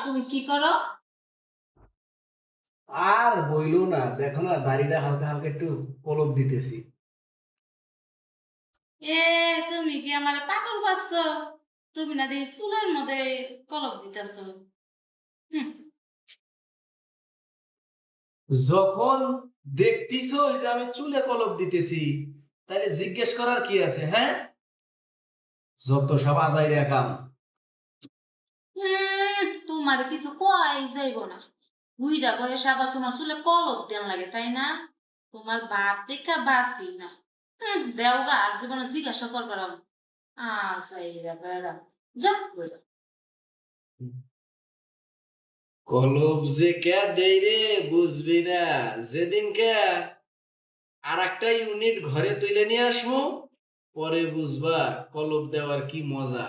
তুমি কি করো? আর বইলো না, দেখো না দাড়িটা হালকা হালকা একটু কলপ দিতেছি। এ তুমি কি আমার পাগল ভাবছো? তুমি না দেখি চুলের মধ্যে কলপ দিতেছো। হুম। যখন দেখতিছো যে আমি চুলে কলপ দিতেছি, তাহলে জিজ্ঞেস করার কি আছে? হ্যাঁ, যত সব আজাইরা কাম। তোমার কিছু কয় যাইব না। বুইড়া বয়সে আবার তোমার চুলে কলপ দেন লাগে, তাই না? তোমার বাপ দেখা বাঁচি না। দেওগা আর জীবনে জিজ্ঞাসা করবার যাইরা বেড়া যা বইরা। কলপ যে কে দেই রে, বুঝবি না। যেদিন কে আর একটা ইউনিট ঘরে তুলে নিয়ে আসবো, পরে বুঝবা কলপ দেওয়ার কি মজা।